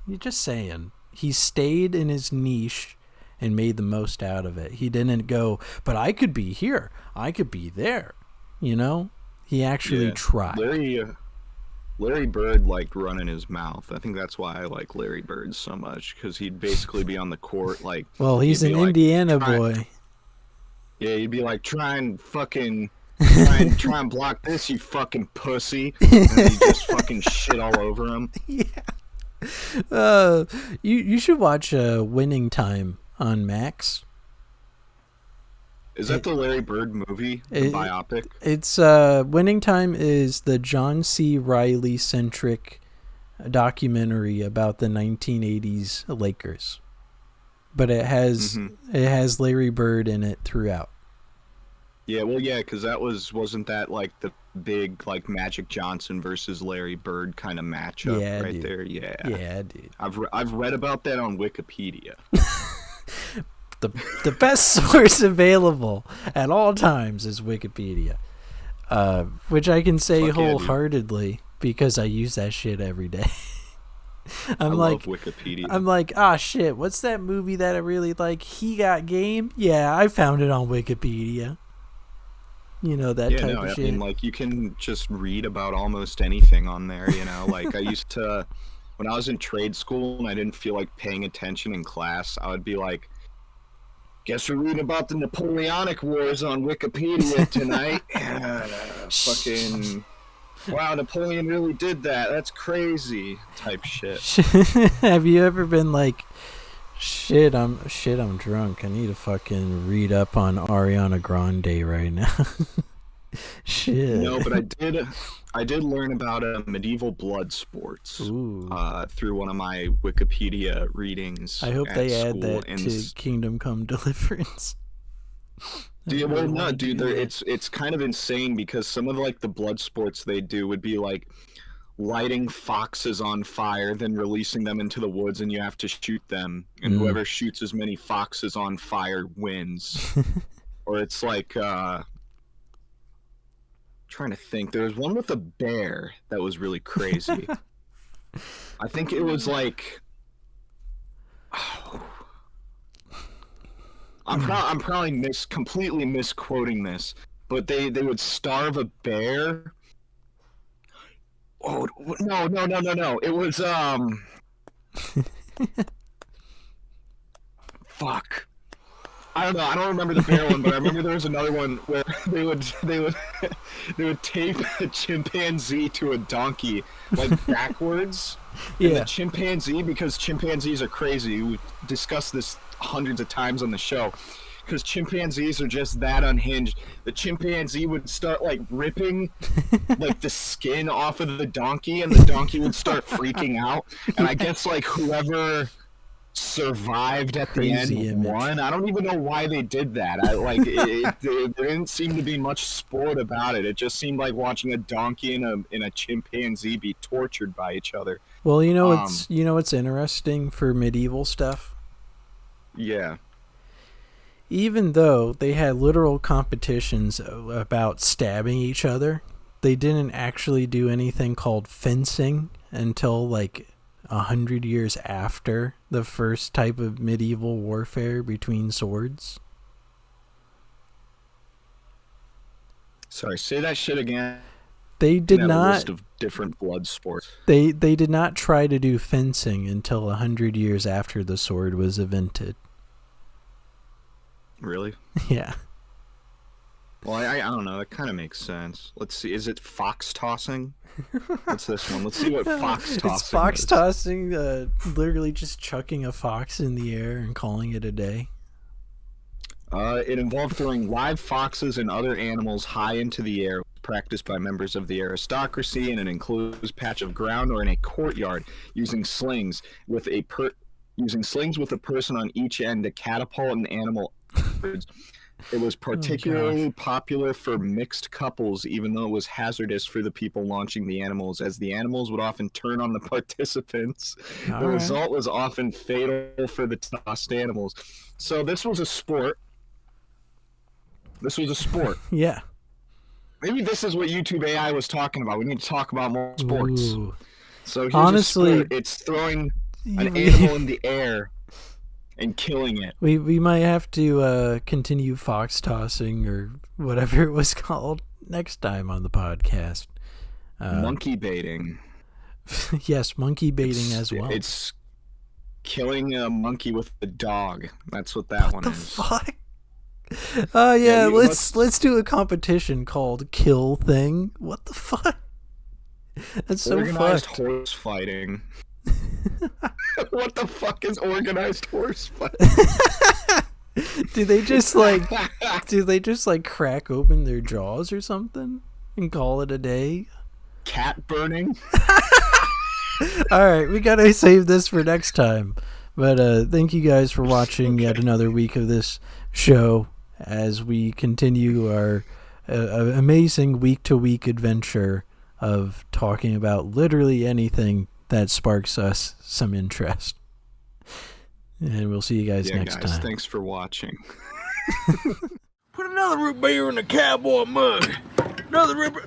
You're just saying. He stayed in his niche and made the most out of it. He didn't go, but I could be here. I could be there. You know? He actually tried. Larry Bird liked running his mouth. I think that's why I like Larry Bird so much, because he'd basically be on the court like... Well, he's an Indiana boy. Yeah, he'd be like, try and block this, you fucking pussy. And he'd just fucking shit all over him. Yeah. You should watch Winning Time on Max. Is that the Larry Bird movie, the biopic? It's Winning Time is the John C. Reilly centric documentary about the 1980s Lakers, but it has Larry Bird in it throughout. Yeah, well, yeah, because wasn't that like the big like Magic Johnson versus Larry Bird kind of matchup there? Yeah, dude. I've read about that on Wikipedia. The best source available at all times is Wikipedia, which I can say wholeheartedly because I use that shit every day. I love Wikipedia. I'm like, shit, what's that movie that I really like? He Got Game? Yeah, I found it on Wikipedia. You know, that type of shit. I mean, like, you can just read about almost anything on there, you know? Like, I used to, when I was in trade school and I didn't feel like paying attention in class, I would be like, guess we're reading about the Napoleonic Wars on Wikipedia tonight. Fucking, wow, Napoleon really did that. That's crazy type shit. Have you ever been like, Shit, I'm drunk. I need to fucking read up on Ariana Grande right now. Shit. No, but I did learn about medieval blood sports through one of my Wikipedia readings. I hope they add that to Kingdom Come Deliverance. Dude, well, no, dude, it's kind of insane because some of like the blood sports they do would be like lighting foxes on fire, then releasing them into the woods, and you have to shoot them, and whoever shoots as many foxes on fire wins. Or it's like, trying to think, there was one with a bear that was really crazy. I think it was like, I'm probably completely misquoting this, but they would starve a bear. Oh no! It was fuck. I don't know. I don't remember the bear one, but I remember there was another one where they would tape a chimpanzee to a donkey like backwards. And the chimpanzee, because chimpanzees are crazy. We discussed this hundreds of times on the show. Because chimpanzees are just that unhinged. The chimpanzee would start like ripping like the skin off of the donkey, and the donkey would start freaking out. And I guess like whoever survived at Crazy the end image. won. I don't even know why they did that. There didn't seem to be much sport about it. It just seemed like watching a donkey and a chimpanzee be tortured by each other. Well, you know what's interesting for medieval stuff? Yeah. Even though they had literal competitions about stabbing each other, they didn't actually do anything called fencing until like 100 years after the first type of medieval warfare between swords. Sorry, say that shit again. They did A not. list of different blood sports. They did not try to do fencing until 100 years after the sword was invented. Really? Yeah. Well, I don't know. That kind of makes sense. Let's see. Is it fox tossing? What's this one? Let's see what fox tossing It's fox is. tossing, literally just chucking a fox in the air and calling it a day. It involved throwing live foxes and other animals high into the air, practiced by members of the aristocracy in an enclosed patch of ground or in a courtyard, using slings with a person on each end to catapult an animal upwards. It was particularly popular for mixed couples, even though it was hazardous for the people launching the animals, as the animals would often turn on the participants. The result was often fatal for the tossed animals. So this was a sport. Yeah. Maybe this is what YouTube AI was talking about. We need to talk about more sports. Ooh. So here's Honestly, a sport. It's throwing an animal in the air and killing it. We might have to continue fox tossing or whatever it was called next time on the podcast. Monkey baiting. Yes, monkey baiting as well. It's killing a monkey with a dog. That's what that one is. What the fuck? Oh yeah, let's do a competition called Kill Thing. What the fuck? That's so Organized fucked. horse fighting. What the fuck is organized horse fighting? do they just like crack open their jaws or something and call it a day? Cat burning? All right, we gotta save this for next time. But thank you guys for watching yet another week of this show as we continue our amazing week-to-week adventure of talking about literally anything that sparks us some interest. And we'll see you guys next time. Thanks for watching. Put another root beer in the cowboy mug. Another root beer.